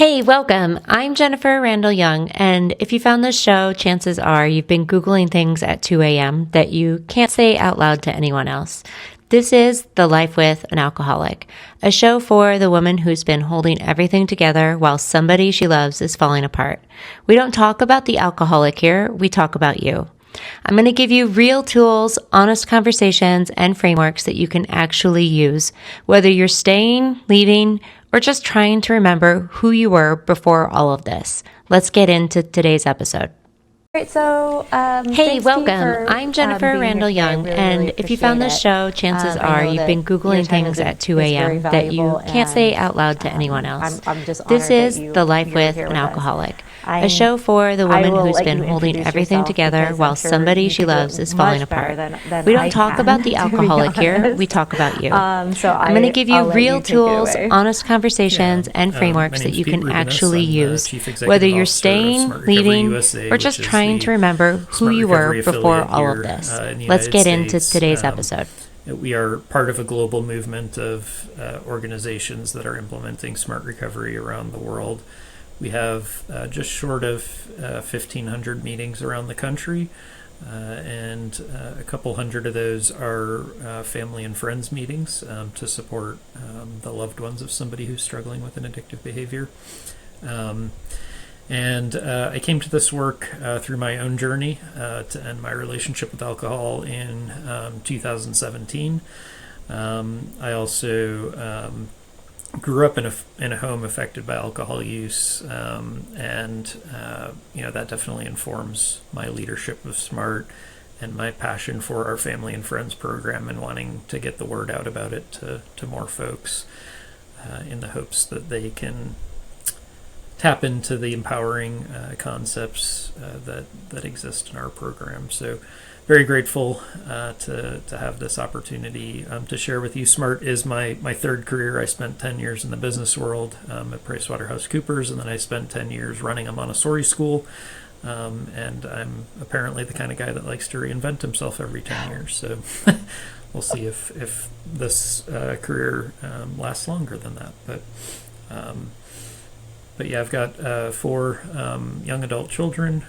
Hey, welcome. I'm Jennifer Randall-Young, and if you found this show, chances are you've been Googling things at 2 a.m. that you can't say out loud to anyone else. This is The Life with an Alcoholic, a show for the woman who's been holding everything together while somebody she loves is falling apart. We don't talk about the alcoholic here, we talk about you. I'm going to give you real tools, honest conversations, and frameworks that you can actually use, whether you're staying, leaving, or just trying to remember who you were before all of this. Let's get into today's episode. All right, so hey, welcome. I'm Jennifer Randall-Young, and if you found this show, chances are you've been Googling things at 2 a.m. that you can't say out loud to anyone else. This is The Life with an Alcoholic, a show for the woman who's been holding everything together while somebody she loves is falling apart. We don't talk about the alcoholic here, we talk about you. I'm going to give you real tools, honest conversations, and frameworks that you can Pete Rubenis. actually I'm use, Chief whether Executive you're Officer of staying, Smart Recovery leaving, USA, or just which is trying the to remember who Smart you were Recovery before affiliate all of here, this. in the Let's United get into States. today's episode. We are part of a global movement of organizations that are implementing smart recovery around the world. We have just short of 1,500 meetings around the country, and a couple hundred of those are family and friends meetings to support the loved ones of somebody who's struggling with an addictive behavior. And I came to this work through my own journey to end my relationship with alcohol in 2017. I also grew up in a home affected by alcohol use, and that definitely informs my leadership of SMART and my passion for our Family and Friends program and wanting to get the word out about it to more folks in the hopes that they can tap into the empowering concepts that exist in our program. So very grateful to have this opportunity to share with you. SMART is my third career. I spent 10 years in the business world at PricewaterhouseCoopers, and then I spent 10 years running a Montessori school. And I'm apparently the kind of guy that likes to reinvent himself every 10 years. So we'll see if this career lasts longer than that. But yeah, I've got 4 young adult children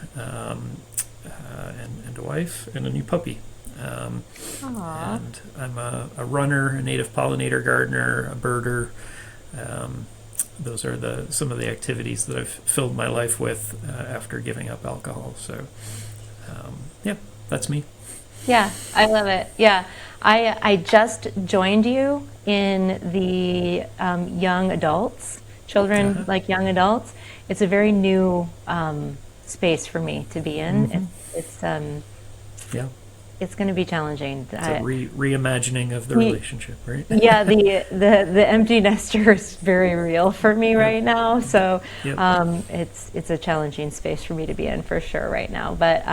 and a wife and a new puppy. And I'm a runner, a native pollinator gardener, a birder. Those are some of the activities that I've filled my life with after giving up alcohol. So, that's me. Yeah, I love it. Yeah, I just joined you in the young adults. Children like young adults. It's a very new space for me to be in. Mm-hmm. It's going to be challenging. It's a reimagining of the relationship, right? Yeah, the empty nester is very real for me right now. So it's a challenging space for me to be in for sure right now. But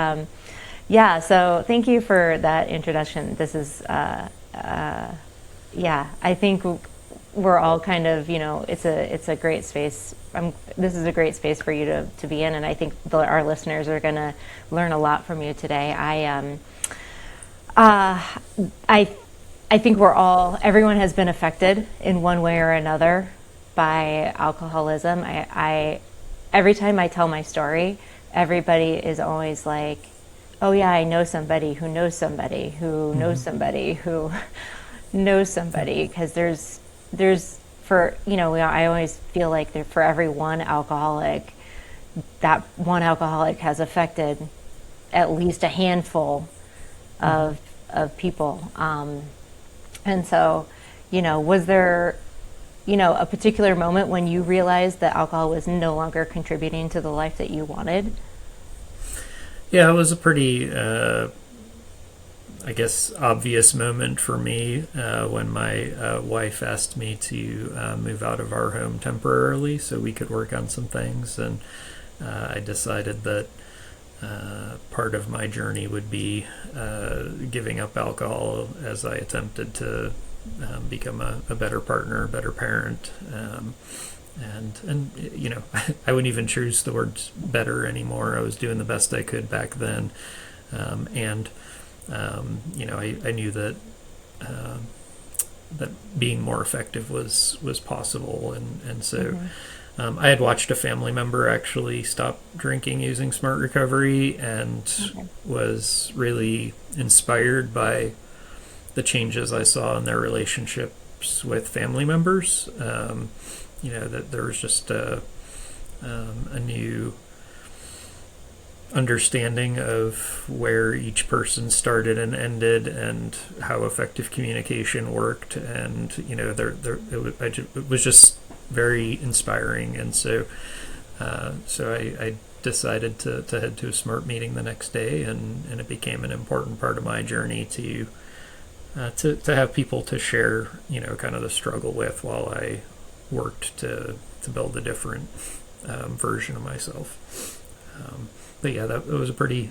so thank you for that introduction. This is I think we're all kind of, it's a great space. This is a great space for you to be in, and I think our listeners are going to learn a lot from you today. I think everyone has been affected in one way or another by alcoholism. Every time I tell my story, everybody is always like, oh yeah, I know somebody who knows somebody who knows somebody who knows somebody, because there's I always feel like for every one alcoholic, that one alcoholic has affected at least a handful of people. And so, was there, a particular moment when you realized that alcohol was no longer contributing to the life that you wanted? Yeah, it was a pretty obvious moment for me when my wife asked me to move out of our home temporarily so we could work on some things. And I decided that part of my journey would be giving up alcohol as I attempted to become a better partner, a better parent. And I wouldn't even choose the words better anymore. I was doing the best I could back then. I knew that that being more effective was possible, and so I had watched a family member actually stop drinking using Smart Recovery, and was really inspired by the changes I saw in their relationships with family members. That there was just a new understanding of where each person started and ended, and how effective communication worked, and it was just very inspiring. And so I decided to head to a SMART meeting the next day, and it became an important part of my journey to have people to share, kind of the struggle with, while I worked to build a different version of myself. But yeah, that was a pretty,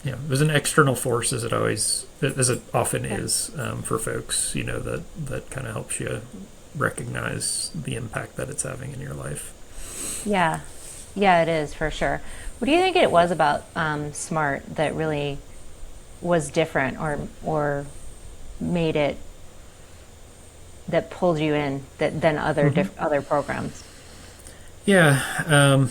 it was an external force, as it often is for folks, that kind of helps you recognize the impact that it's having in your life. Yeah, it is for sure. What do you think it was about SMART that really was different, or made it, that pulled you in than other programs? Yeah,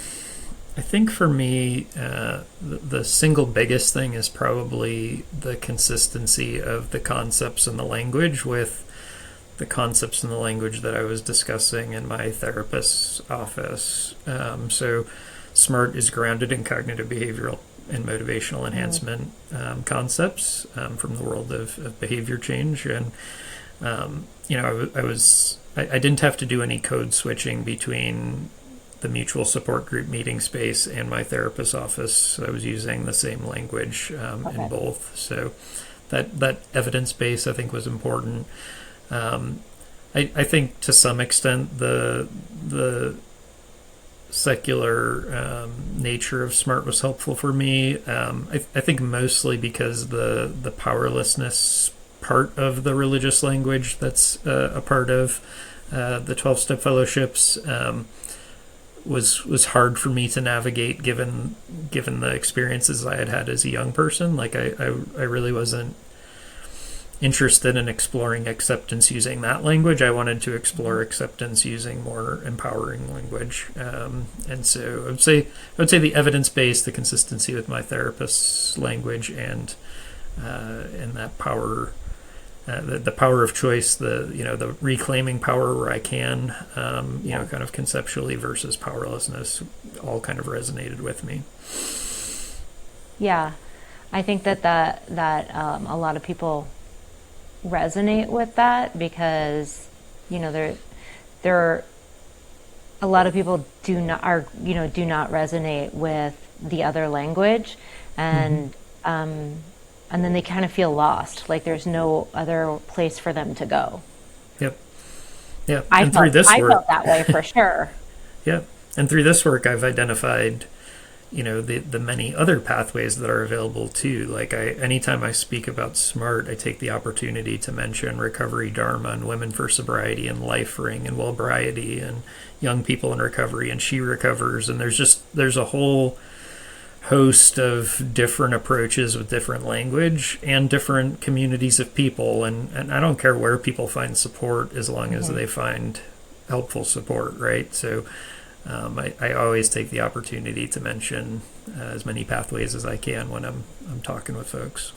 I think for me, the single biggest thing is probably the consistency of the concepts and the language with the concepts and the language that I was discussing in my therapist's office. So SMART is grounded in cognitive behavioral and motivational enhancement concepts from the world of behavior change. And, I didn't have to do any code switching between the mutual support group meeting space and my therapist's office. I was using the same language in both. So that evidence base, I think, was important. I think to some extent the secular nature of SMART was helpful for me. I think mostly because the powerlessness part of the religious language that's a part of the 12-step fellowships was hard for me to navigate, given the experiences I had as a young person. Like I really wasn't interested in exploring acceptance using that language. I wanted to explore acceptance using more empowering language. And so I would say the evidence base, the consistency with my therapist's language, and that power, the power of choice, the reclaiming power where I can, kind of conceptually, versus powerlessness, all kind of resonated with me. Yeah, I think that a lot of people resonate with that, because there are a lot of people do not resonate with the other language, and and then they kind of feel lost, like there's no other place for them to go. Yep. Yeah. I felt that way for sure. Yeah. And through this work, I've identified, the many other pathways that are available too. Like anytime I speak about SMART, I take the opportunity to mention Recovery Dharma and Women for Sobriety and Life Ring and Wellbriety and Young People in Recovery and She Recovers. And there's a whole host of different approaches with different language and different communities of people. And I don't care where people find support, as long as they find helpful support, right? So I always take the opportunity to mention as many pathways as I can when I'm talking with folks.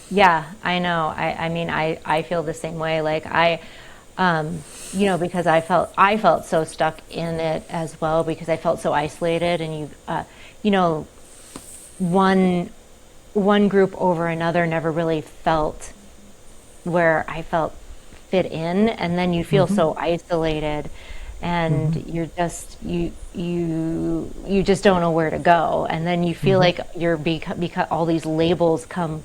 Yeah, I know. I mean, I feel the same way. Like because I felt so stuck in it as well, because I felt so isolated, and one group over another never really felt where I felt fit in, and then you feel so isolated, and you're just you just don't know where to go, and then you feel like you're because all these labels come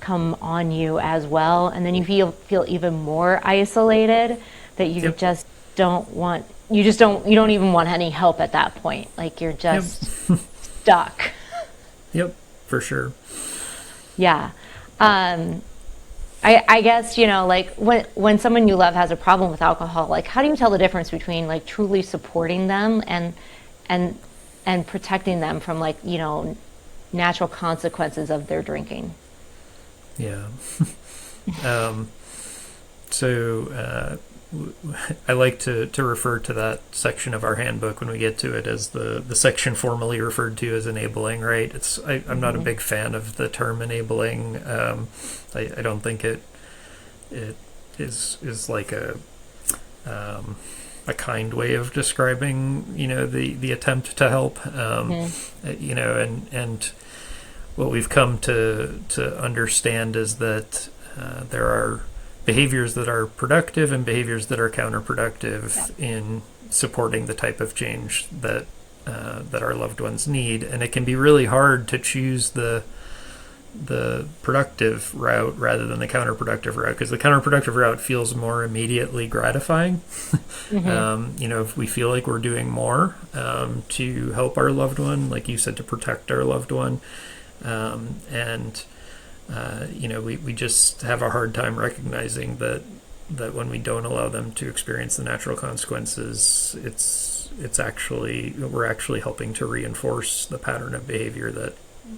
on you as well, and then you feel even more isolated, that you just don't even want any help at that point. Like you're just stuck. Yep, for sure. Yeah. I guess, like when someone you love has a problem with alcohol, like how do you tell the difference between like truly supporting them and protecting them from natural consequences of their drinking? Yeah. So I like to refer to that section of our handbook when we get to it as the section formerly referred to as enabling, right? I'm not a big fan of the term enabling. I don't think it is like a kind way of describing, the attempt to help, and what we've come to understand is that there are behaviors that are productive and behaviors that are counterproductive in supporting the type of change that our loved ones need, and it can be really hard to choose the productive route rather than the counterproductive route, because the counterproductive route feels more immediately gratifying. If we feel like we're doing more to help our loved one, like you said, to protect our loved one, we just have a hard time recognizing that when we don't allow them to experience the natural consequences, we're actually helping to reinforce the pattern of behavior that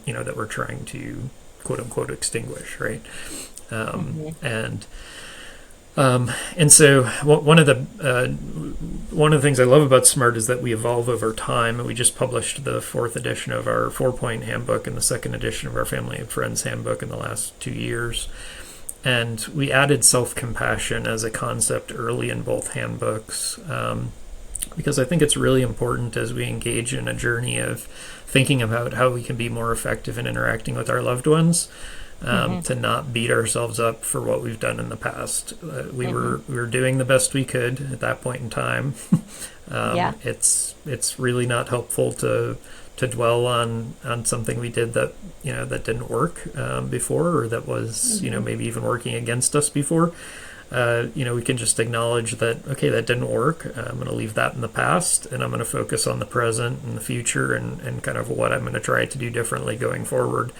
we're trying to quote unquote extinguish, right? And so one of the things I love about SMART is that we evolve over time, and we just published the 4th edition of our 4-point handbook and the 2nd edition of our family and friends handbook in the last 2 years. And we added self-compassion as a concept early in both handbooks, because I think it's really important as we engage in a journey of thinking about how we can be more effective in interacting with our loved ones, to not beat ourselves up for what we've done in the past. We were doing the best we could at that point in time. It's really not helpful to dwell on something we did that that didn't work before, or that was maybe even working against us before. We can just acknowledge that, okay, that didn't work. I'm going to leave that in the past, and I'm going to focus on the present and the future, and kind of what I'm going to try to do differently going forward.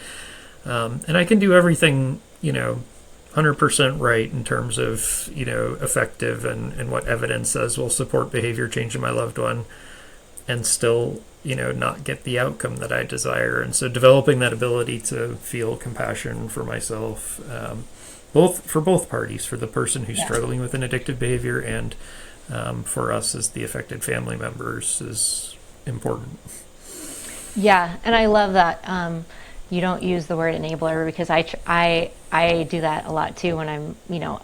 And I can do everything, 100% right in terms of, effective and what evidence says will support behavior change in my loved one, and still, not get the outcome that I desire. And so developing that ability to feel compassion for myself, for both parties, for the person who's struggling with an addictive behavior and for us as the affected family members, is important. Yeah, and I love that. You don't use the word enabler, because I do that a lot too when I'm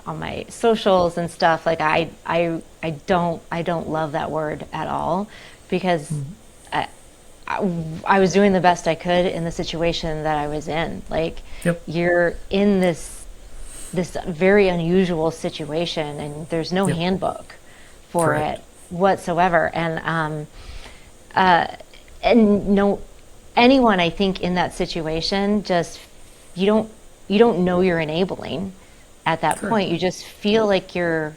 on my socials and stuff. Like I don't love that word at all, because I was doing the best I could in the situation that I was in. Like, you're in this very unusual situation, and there's no handbook for it whatsoever, and no. Anyone, I think, in that situation, just you don't know you're enabling at that point. You just feel like you're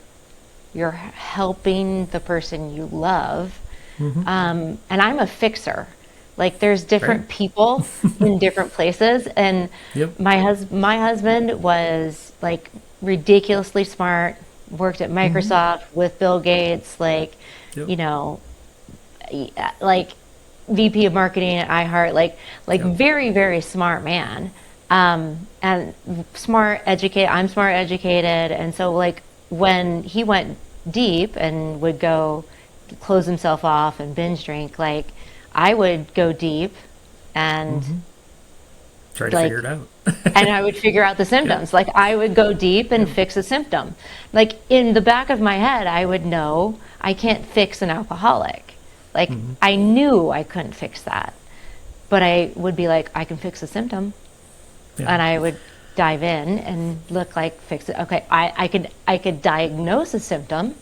helping the person you love. And I'm a fixer. Like, there's different people in different places, and my husband was like ridiculously smart, worked at Microsoft with Bill Gates, like like VP of marketing at iHeart, like very, very smart man, and smart educated. I'm smart educated, and so like when he went deep and would go close himself off and binge drink, like I would go deep and try to figure it out. And I would figure out the symptoms. Like I would go deep and fix a symptom. Like in the back of my head, I would know I can't fix an alcoholic. Like I knew I couldn't fix that, but I would be like, I can fix a symptom, and I would dive in and look like fix it. Okay, I could diagnose a symptom,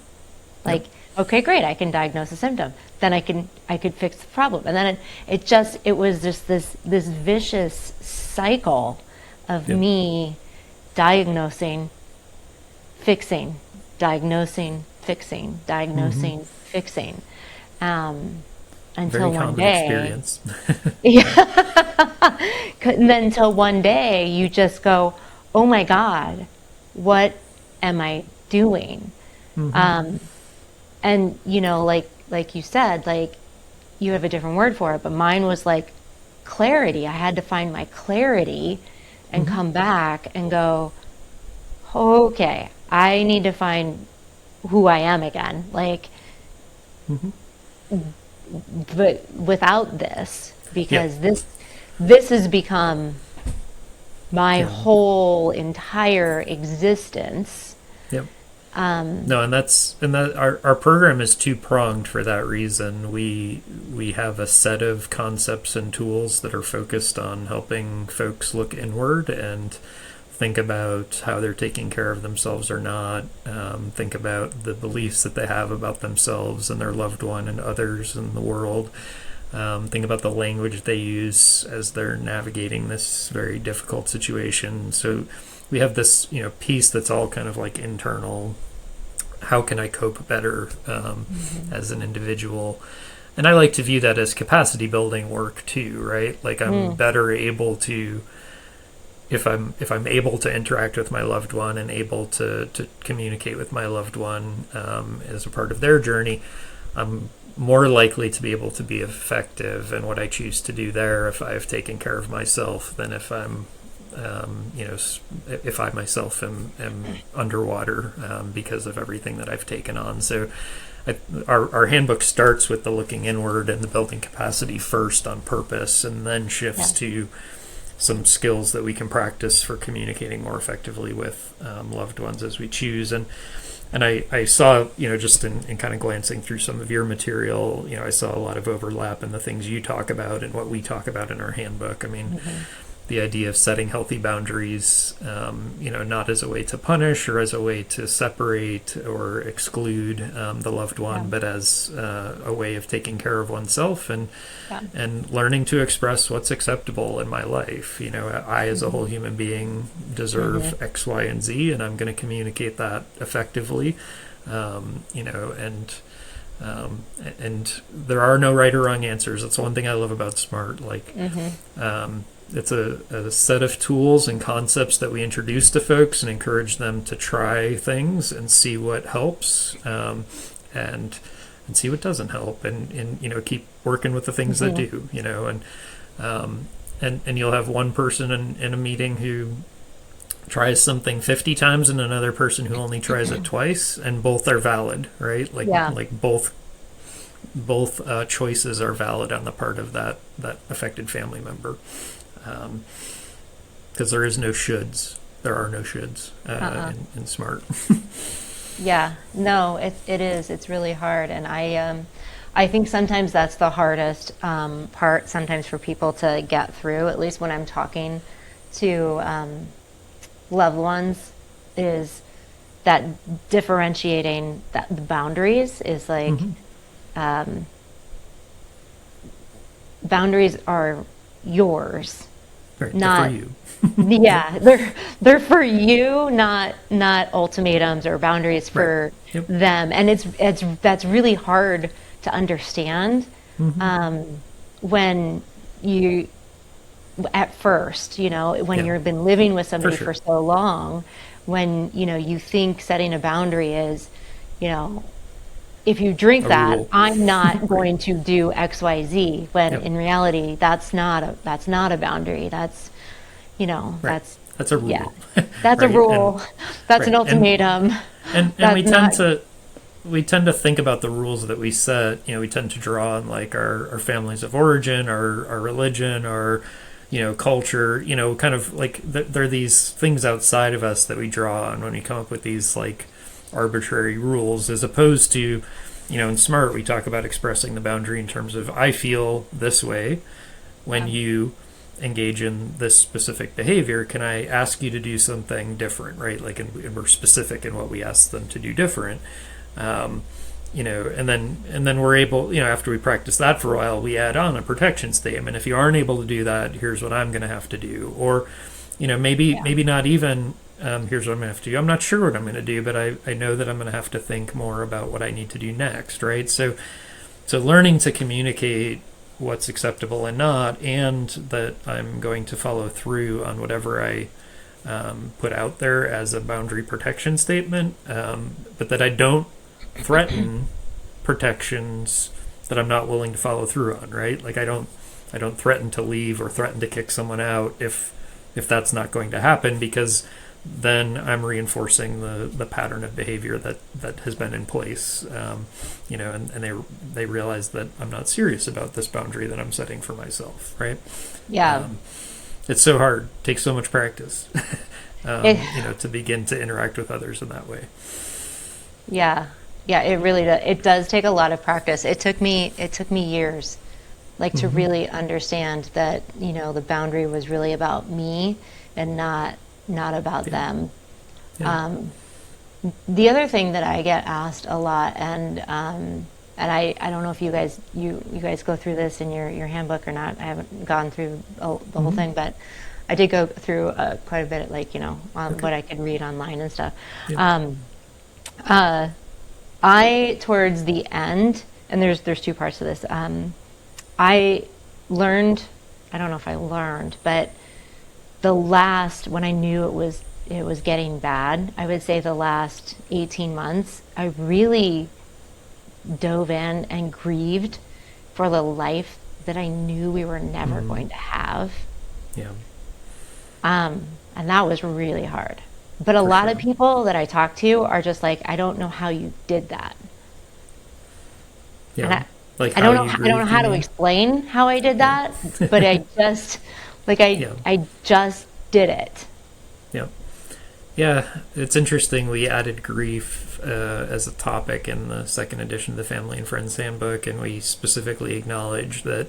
like okay, great, I can diagnose a symptom. Then I could fix the problem, and then it was just this vicious cycle of me diagnosing, fixing, diagnosing, fixing, diagnosing, fixing. Until one day, experience. And then until one day you just go, oh my God, what am I doing? And like you said, like you have a different word for it, but mine was like clarity. I had to find my clarity and come back and go, okay, I need to find who I am again. Like, but without this, because this has become my whole entire existence. Yep. No, and that our program is two-pronged for that reason. We have a set of concepts and tools that are focused on helping folks look inward and think about how they're taking care of themselves or not, think about the beliefs that they have about themselves and their loved one and others in the world, think about the language they use as they're navigating this very difficult situation. So we have this, piece that's all kind of like internal. How can I cope better as an individual? And I like to view that as capacity building work too, right? Like I'm better able to, if I'm able to interact with my loved one and able to communicate with my loved one as a part of their journey, I'm more likely to be able to be effective in what I choose to do there if I've taken care of myself than if I'm if I myself am underwater because of everything that I've taken on. So our handbook starts with the looking inward and the building capacity first on purpose, and then shifts to some skills that we can practice for communicating more effectively with loved ones as we choose. And I saw, just in kind of glancing through some of your material, I saw a lot of overlap in the things you talk about and what we talk about in our handbook. I mean, the idea of setting healthy boundaries, not as a way to punish or as a way to separate or exclude the loved one, but as a way of taking care of oneself and learning to express what's acceptable in my life. I as a whole human being deserve X, Y, and Z, and I'm going to communicate that effectively. And there are no right or wrong answers. That's one thing I love about SMART. It's a set of tools and concepts that we introduce to folks and encourage them to try things and see what helps, and see what doesn't help, and keep working with the things that do, and you'll have one person in a meeting who tries something 50 times and another person who only tries it twice, and both are valid, right? Like both choices are valid on the part of that affected family member. Because there is no shoulds. There are no shoulds in SMART. No, it is. It's really hard, and I think sometimes that's the hardest part. Sometimes for people to get through, at least when I'm talking to loved ones, is that differentiating the boundaries is like boundaries are yours. Right, not they're for you. they're for you, not ultimatums or boundaries for them, and that's really hard to understand when you at first, when you've been living with somebody for so long, when you think setting a boundary is, if you drink that, I'm not going to do X, Y, Z. When in reality, that's not a boundary. That's, that's a rule. Yeah, that's a rule. That's an ultimatum. And we tend to think about the rules that we set. We tend to draw on like our families of origin, our religion, our culture. Kind of like there are these things outside of us that we draw on when we come up with these like arbitrary rules, as opposed to, in SMART we talk about expressing the boundary in terms of I feel this way when you engage in this specific behavior. Can I ask you to do something different, right? Like, and we're specific in what we ask them to do different, and then we're able, after we practice that for a while, we add on a protection statement. If you aren't able to do that, here's what I'm going to have to do. Or maybe not even here's what I'm going to have to do. I'm not sure what I'm going to do, but I know that I'm going to have to think more about what I need to do next, right? So learning to communicate what's acceptable and not, and that I'm going to follow through on whatever I put out there as a boundary protection statement, but that I don't threaten protections that I'm not willing to follow through on, right? Like I don't threaten to leave or threaten to kick someone out if that's not going to happen, because then I'm reinforcing the pattern of behavior that has been in place, and they realize that I'm not serious about this boundary that I'm setting for myself, right? Yeah. It's so hard, it takes so much practice, It- to begin to interact with others in that way. Yeah, yeah, it really does. It does take a lot of practice. It took me years, like to Mm-hmm. really understand that, the boundary was really about me and not about Yeah. them. Yeah. The other thing that I get asked a lot, and I don't know if you guys go through this in your handbook or not. I haven't gone through the whole Mm-hmm. thing, but I did go through quite a bit, like, on Okay. what I could read online and stuff. Yeah. Um, I towards the end, and there's two parts to this. I learned, I don't know if I learned, but the last when I knew it was getting bad, I would say the last 18 months, I really dove in and grieved for the life that I knew we were never Mm-hmm. going to have. Yeah. And that was really hard. But a For lot of sure. people that I talk to are just like, I don't know how you did that. And Yeah. I, Like I how don't know you I don't know grieved, you how to mean? explain how I did Yeah. that, but I just like I Yeah. I just did it. Yeah. Yeah, it's interesting. We added grief as a topic in the second edition of the Family and Friends Handbook, and we specifically acknowledge that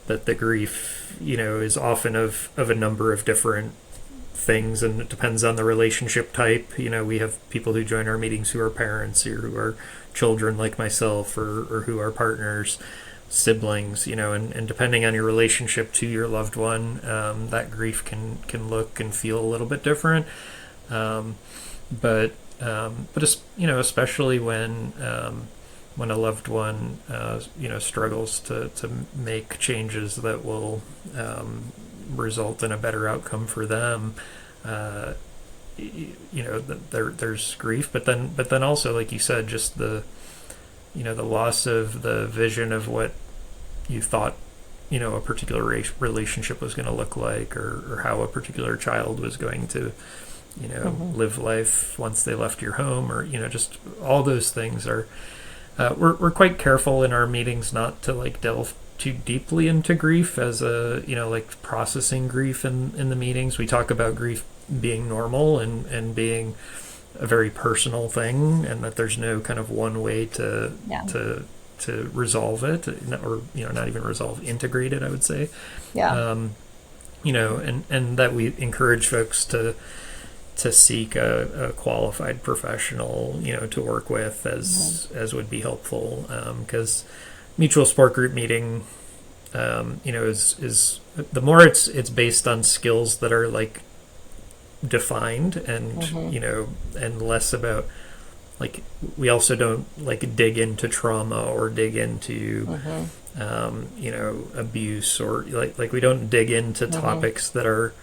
the grief, is often of a number of different things, and it depends on the relationship type. We have people who join our meetings who are parents or who are children like myself, or who are partners, siblings, and depending on your relationship to your loved one, that grief can look and feel a little bit different. Um, but especially when a loved one struggles to make changes that will result in a better outcome for them. Uh, there's grief, but then also, like you said, just the loss of the vision of what you thought a particular relationship was going to look like, or how a particular child was going to live life once they left your home, or just all those things are. We're quite careful in our meetings not to like delve too deeply into grief as like processing grief in the meetings. We talk about grief being normal and being a very personal thing, and that there's no kind of one way to Yeah. to to resolve it, or not even resolve, integrate it, I would say. Yeah. And that we encourage folks to seek a qualified professional, to work with, as would be helpful, because mutual support group meeting, is the more it's based on skills that are like defined, and less about, like, we also don't like dig into trauma or dig into abuse, or like we don't dig into topics that are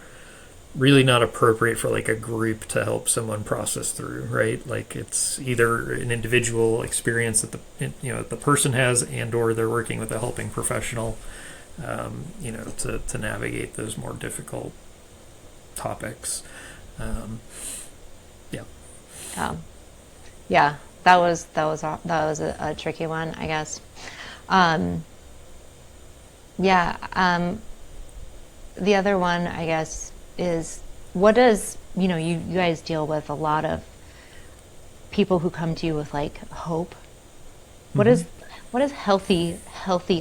really not appropriate for like a group to help someone process through, right? Like, it's either an individual experience that the person has, and or they're working with a helping professional, to navigate those more difficult topics. Yeah. Yeah. That was a tricky one, I guess. Um, yeah. The other one, I guess, is what does you guys deal with a lot of people who come to you with like hope. What Mm-hmm. is what does healthy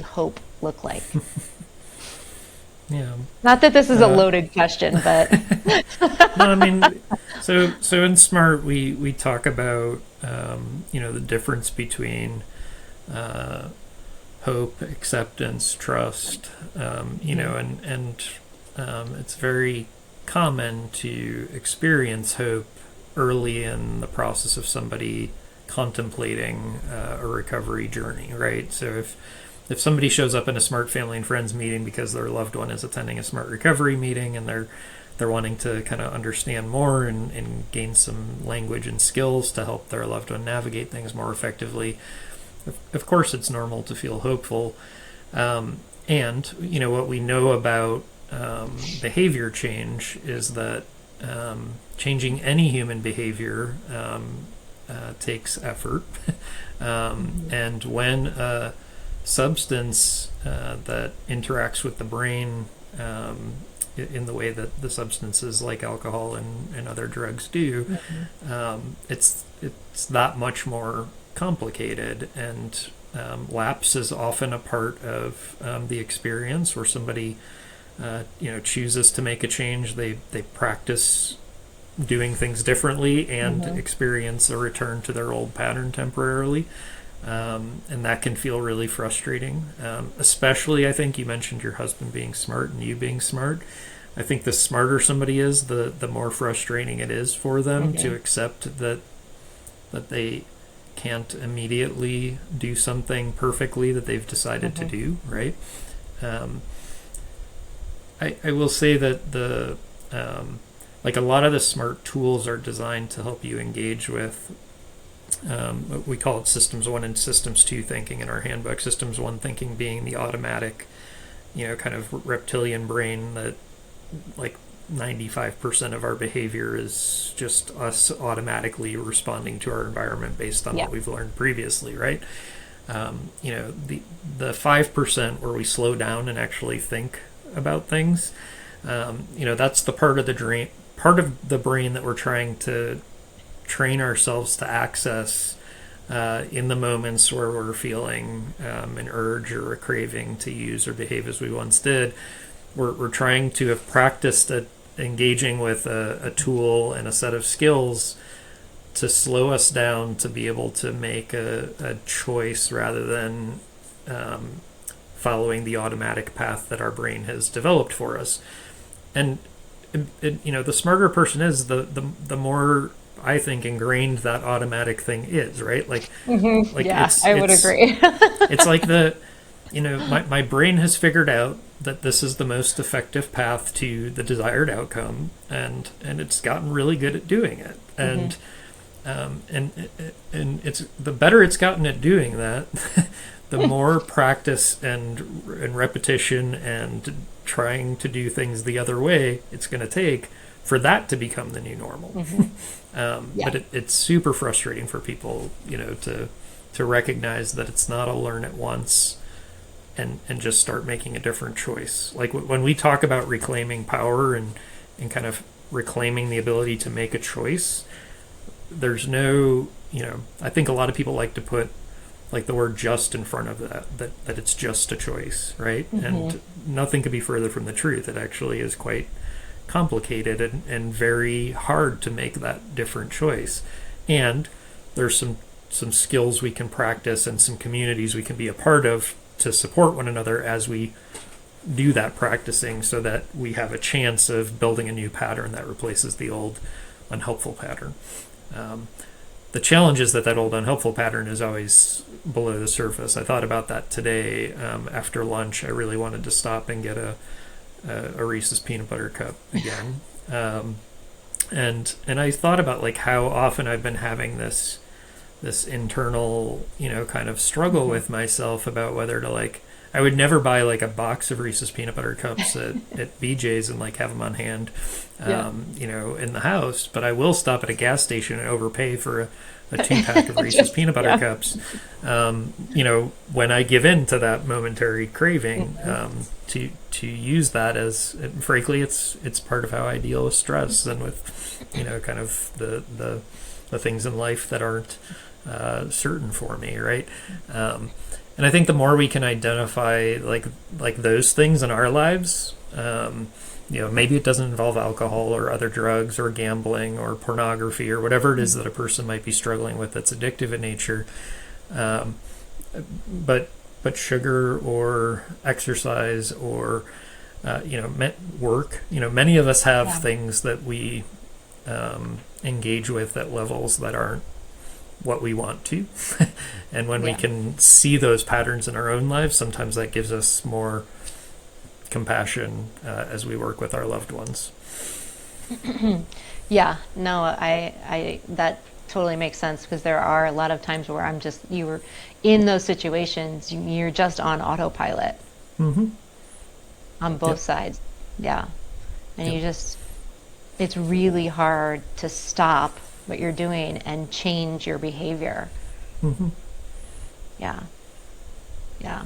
hope look like? Yeah. Not that this is a loaded question, but No, I mean, so in SMART, we talk about the difference between hope, acceptance, trust, and it's very common to experience hope early in the process of somebody contemplating a recovery journey, right? So if somebody shows up in a SMART Family and Friends meeting because their loved one is attending a SMART recovery meeting, and they're wanting to kind of understand more and gain some language and skills to help their loved one navigate things more effectively, of course it's normal to feel hopeful. And what we know about behavior change is that changing any human behavior takes effort. And when a substance that interacts with the brain in the way that the substances like alcohol and other drugs do, it's that much more complicated. And lapse is often a part of the experience where somebody chooses to make a change. They practice doing things differently and experience a return to their old pattern temporarily. And that can feel really frustrating. Especially, I think you mentioned your husband being smart and you being smart. I think the smarter somebody is, the more frustrating it is for them to accept that they can't immediately do something perfectly that they've decided to do, right? I will say that the like a lot of the smart tools are designed to help you engage with we call it systems 1 and systems 2 thinking in our handbook. Systems 1 thinking being the automatic, kind of reptilian brain that like 95% of our behavior is just us automatically responding to our environment based on what we've learned previously, right? The 5% where we slow down and actually think about things, that's the part of the brain that we're trying to train ourselves to access in the moments where we're feeling an urge or a craving to use or behave as we once did. We're trying to have practiced engaging with a tool and a set of skills to slow us down to be able to make a choice rather than following the automatic path that our brain has developed for us. And the smarter a person is, the more I think ingrained that automatic thing is, right? Like I would agree. It's like my brain has figured out that this is the most effective path to the desired outcome, and it's gotten really good at doing it. And it's the better it's gotten at doing that, the more practice and repetition and trying to do things the other way it's going to take for that to become the new normal. But it's super frustrating for people, to recognize that it's not a learn at once and just start making a different choice. Like when we talk about reclaiming power and kind of reclaiming the ability to make a choice, there's no, I think a lot of people like to put like the word just in front of that it's just a choice, right? And nothing could be further from the truth. It actually is quite complicated and very hard to make that different choice. And there's some skills we can practice and some communities we can be a part of to support one another as we do that practicing, so that we have a chance of building a new pattern that replaces the old unhelpful pattern. The challenge is that old unhelpful pattern is always below the surface. I thought about that today. After lunch, I really wanted to stop and get a Reese's peanut butter cup again. And I thought about like how often I've been having this internal, kind of struggle with myself about whether to I would never buy like a box of Reese's peanut butter cups at BJ's and like have them on hand, in the house. But I will stop at a gas station and overpay for a 2-pack of Reese's peanut butter cups, when I give in to that momentary craving, to use that as, frankly, it's part of how I deal with stress and with, kind of the things in life that aren't certain for me, right? And I think the more we can identify like those things in our lives, maybe it doesn't involve alcohol or other drugs or gambling or pornography or whatever it is that a person might be struggling with that's addictive in nature. But sugar or exercise or work. Many of us have things that we engage with at levels that aren't what we want to. And when we can see those patterns in our own lives, sometimes that gives us more compassion as we work with our loved ones. I that totally makes sense, because there are a lot of times where you were in those situations, you're just on autopilot on both sides. And you just it's really hard to stop what you're doing and change your behavior. Hmm. Yeah. Yeah.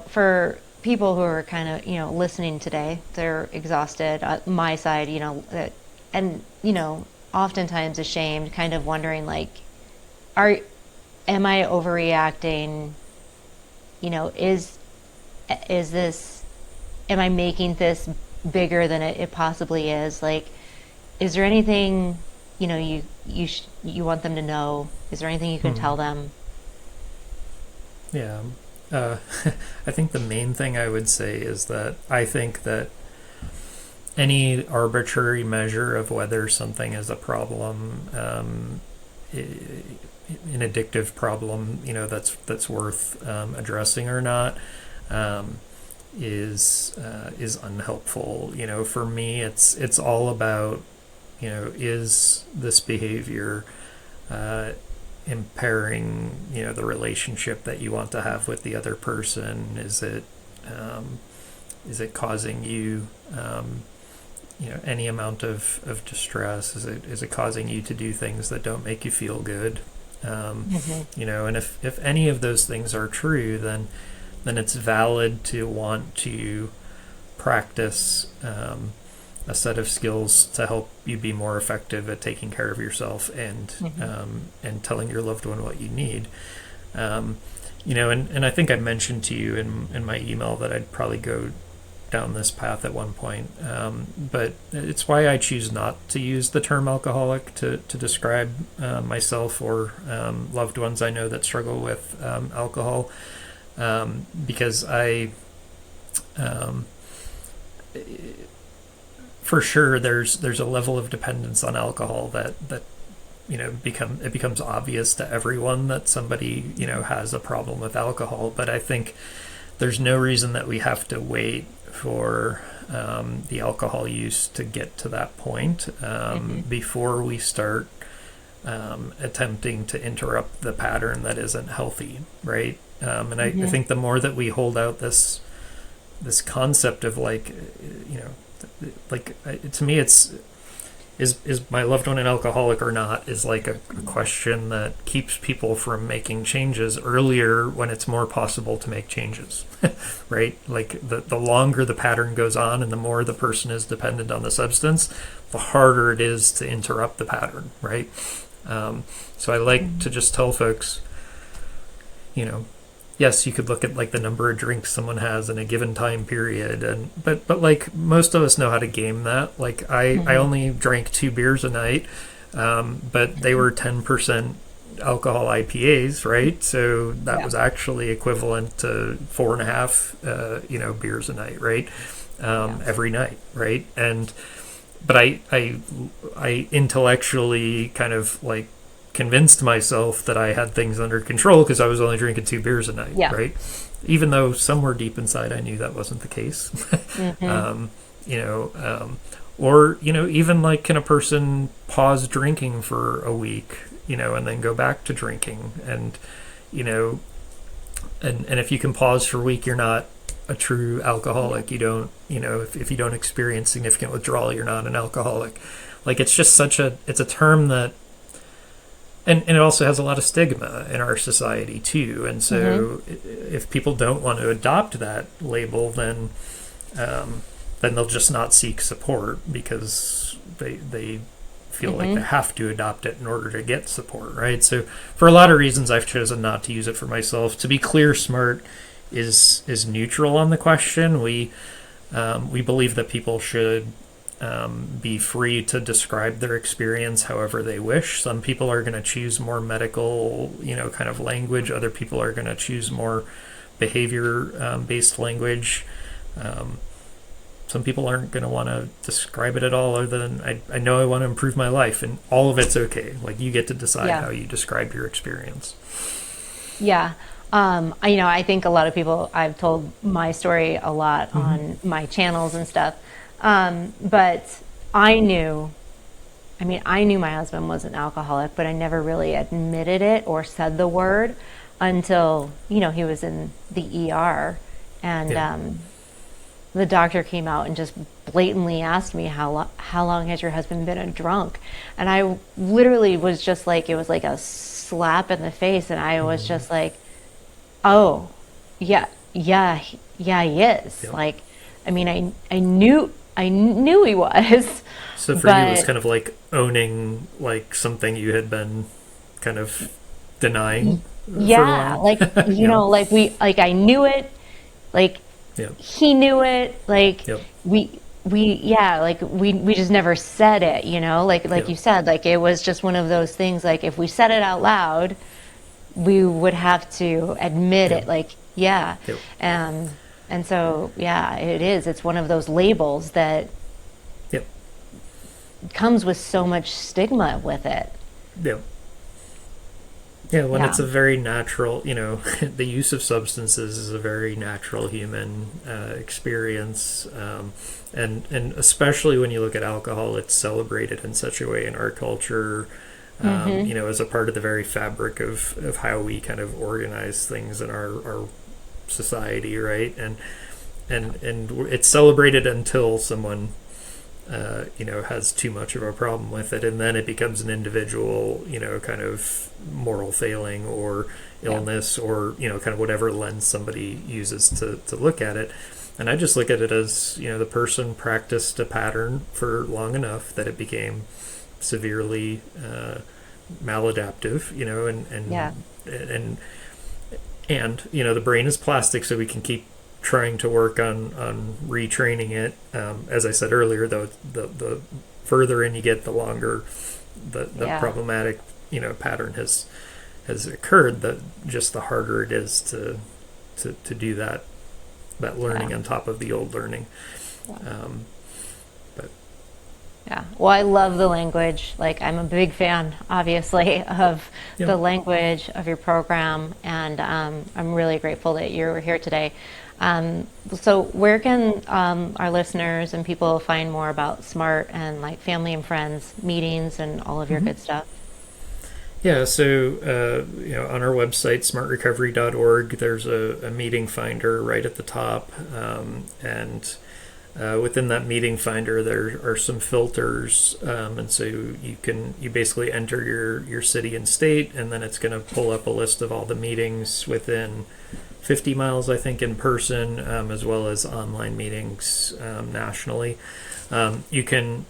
For people who are kind of, listening today, they're exhausted. My side, and, oftentimes ashamed, kind of wondering, like, are, am I overreacting? Is this, am I making this bigger than it possibly is? Like, is there anything, you want them to know? Is there anything you can Hmm. tell them? Yeah. Uh, I think the main thing I would say is that I think that any arbitrary measure of whether something is a problem, an addictive problem, that's worth addressing or not, um, is unhelpful. For me, it's all about, is this behavior uh, impairing, the relationship that you want to have with the other person? Um, is it causing you, any amount of distress? Is it causing you to do things that don't make you feel good? Hmm. And if any of those things are true, then it's valid to want to practice a set of skills to help you be more effective at taking care of yourself Hmm. and telling your loved one what you need. Um, and I think I mentioned to you in my email that I'd probably go down this path at one point. But it's why I choose not to use the term alcoholic to describe myself or loved ones I know that struggle with alcohol, because um, for sure, there's a level of dependence on alcohol that it becomes obvious to everyone that somebody has a problem with alcohol. But I think there's no reason that we have to wait for the alcohol use to get to that point Hmm. before we start attempting to interrupt the pattern that isn't healthy, right? And I Hmm. think the more that we hold out this concept of, like, you know to me, it's is my loved one an alcoholic or not, is like a question that keeps people from making changes earlier when it's more possible to make changes. Right? Like, the longer the pattern goes on and the more the person is dependent on the substance, the harder it is to interrupt the pattern, right? So I like to just tell folks, you know, yes, you could look at, like, the number of drinks someone has in a given time period, and but like, most of us know how to game that. Like, I Hmm. only drank 2 beers a night, but they were 10% alcohol IPAs, right? So that Yeah. was actually equivalent to 4.5, beers a night, right? Yeah. Every night, right? And but I intellectually kind of, like, convinced myself that I had things under control because I was only drinking 2 beers a night, Yeah. right? Even though somewhere deep inside I knew that wasn't the case. Hmm. um, you know, or, even, like, can a person pause drinking for a week, and then go back to drinking? And, you know, and if you can pause for a week, you're not a true Yeah. alcoholic. You don't, if you don't experience significant withdrawal, you're not an alcoholic. Like, it's just it's a term that, and it also has a lot of stigma in our society too. And Hmm. so if people don't want to adopt that label, um, then they'll just not seek support because they feel like they Hmm. have to adopt it in order to get support, right? So for a lot of reasons, I've chosen not to use it for myself. To be clear, SMART is neutral on the question. We believe that people should be free to describe their experience however they wish. Some people are going to choose more medical, kind of language. Other people are going to choose more behavior based language. Um, some people aren't going to want to describe it at all, other than, I know I want to improve my life, and all of it's okay. Like, you get to decide Yeah. how you describe your experience. Yeah. I think a lot of people, I've told my story a lot Mm-hmm. on my channels and stuff. But I knew, I knew my husband was an alcoholic, but I never really admitted it or said the word until, he was in the ER. And Yeah. the doctor came out and just blatantly asked me how long has your husband been a drunk, and I literally was just like, it was like a slap in the face, and I was just like, oh, yeah, he is. Yep. Like, I mean, I knew he was. So for you, it was kind of like owning like something you had been kind of denying for a Yeah, while. like, you Yeah. know, like I knew it, like Yep. he knew it, like Yep. yeah, like we just never said it, you know, like Yep. you said, like it was just one of those things, like if we said it out loud, we would have to admit Yep. it, like, yeah. Yep. And so, yeah, it's one of those labels that Yep. comes with so much stigma with it. Yep. Yeah, when Yeah. it's a very natural, the use of substances is a very natural human experience, and especially when you look at alcohol, it's celebrated in such a way in our culture, as a part of the very fabric of how we kind of organize things in our society, right? And it's celebrated until someone has too much of a problem with it, and then it becomes an individual, kind of moral failing or Yeah. illness, or kind of whatever lens somebody uses to look at it. And I just look at it as, the person practiced a pattern for long enough that it became severely maladaptive, Yeah. and the brain is plastic, so we can keep trying to work on retraining it. As I said earlier, though, the further in you get, the longer the Yeah. problematic pattern has occurred. That just the harder it is to do that learning Yeah. on top of the old learning. But Yeah. Well, I love the language. Like, I'm a big fan, obviously, of yeah, the language of your program, and I'm really grateful that you were here today. So, where can our listeners and people find more about SMART and like family and friends meetings and all of your good stuff? Yeah, so on our website, smartrecovery.org, there's a meeting finder right at the top, and within that meeting finder, there are some filters, and so you basically enter your city and state, and then it's going to pull up a list of all the meetings within 50 miles, I think, in person, as well as online meetings nationally. You can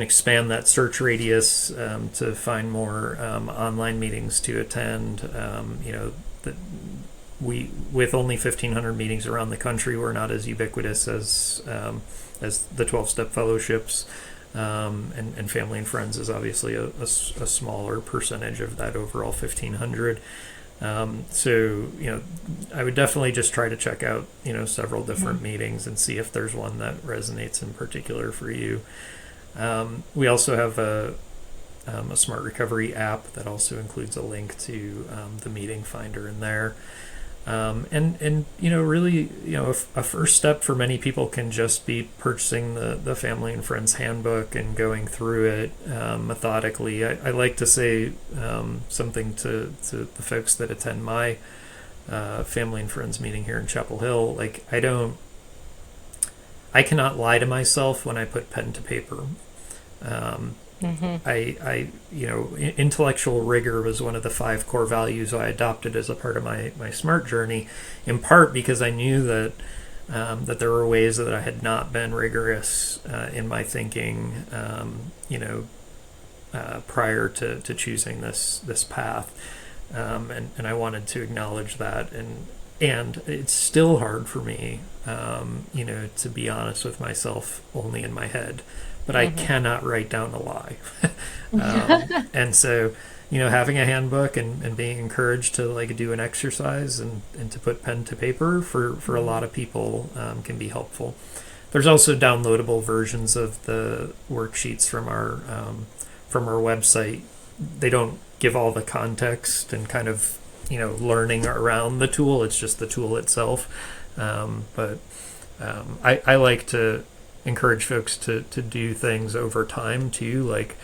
expand that search radius to find more online meetings to attend. With only 1,500 meetings around the country, we're not as ubiquitous as the 12-step fellowships, and family and friends is obviously a smaller percentage of that overall 1,500. So I would definitely just try to check out several different meetings and see if there's one that resonates in particular for you. We also have a Smart Recovery app that also includes a link to the meeting finder in there. And really, a first step for many people can just be purchasing the Family and Friends Handbook and going through it methodically. I like to say something to the folks that attend my Family and Friends meeting here in Chapel Hill. Like, I cannot lie to myself when I put pen to paper. Intellectual rigor was one of the 5 core values I adopted as a part of my SMART journey, in part because I knew that there were ways that I had not been rigorous in my thinking, prior to choosing this path, and I wanted to acknowledge that, and it's still hard for me, to be honest with myself only in my head. But I cannot write down a lie. And so, having a handbook and being encouraged to like do an exercise and to put pen to paper for a lot of people can be helpful. There's also downloadable versions of the worksheets from our website. They don't give all the context and kind of learning around the tool. It's just the tool itself. But I like to encourage folks to do things over time too. Like,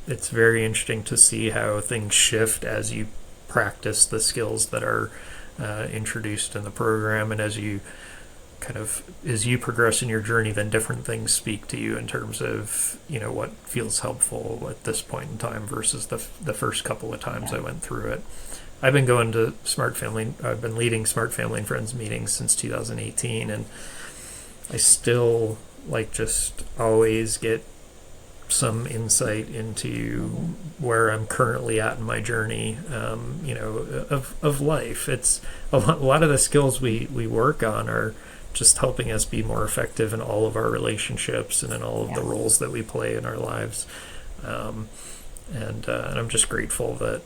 it's very interesting to see how things shift as you practice the skills that are introduced in the program, and as you kind of as you progress in your journey, then different things speak to you in terms of, what feels helpful at this point in time versus the first couple of times I went through it. I've been I've been leading Smart Family and Friends meetings since 2018, and I still just always get some insight into where I'm currently at in my journey, of life. It's a lot of the skills we work on are just helping us be more effective in all of our relationships and in all of the roles that we play in our lives. And I'm just grateful that,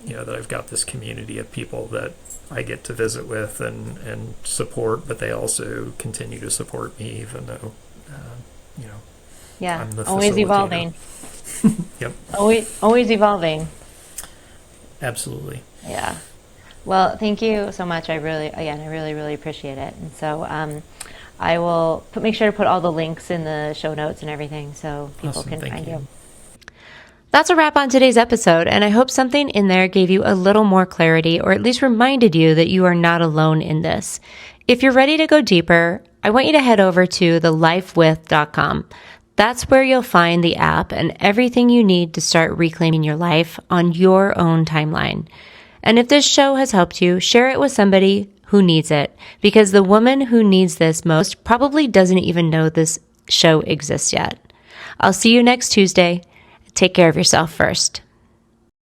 that I've got this community of people that I get to visit with and support, but they also continue to support me even though, I'm the always facilitator. evolving. Yep. Always evolving. Absolutely. Yeah. Well, thank you so much. I really appreciate it. And so I will make sure to put all the links in the show notes and everything so people can find you. That's a wrap on today's episode, and I hope something in there gave you a little more clarity or at least reminded you that you are not alone in this. If you're ready to go deeper, I want you to head over to thelifewith.com. That's where you'll find the app and everything you need to start reclaiming your life on your own timeline. And if this show has helped you, share it with somebody who needs it, because the woman who needs this most probably doesn't even know this show exists yet. I'll see you next Tuesday. Take care of yourself first.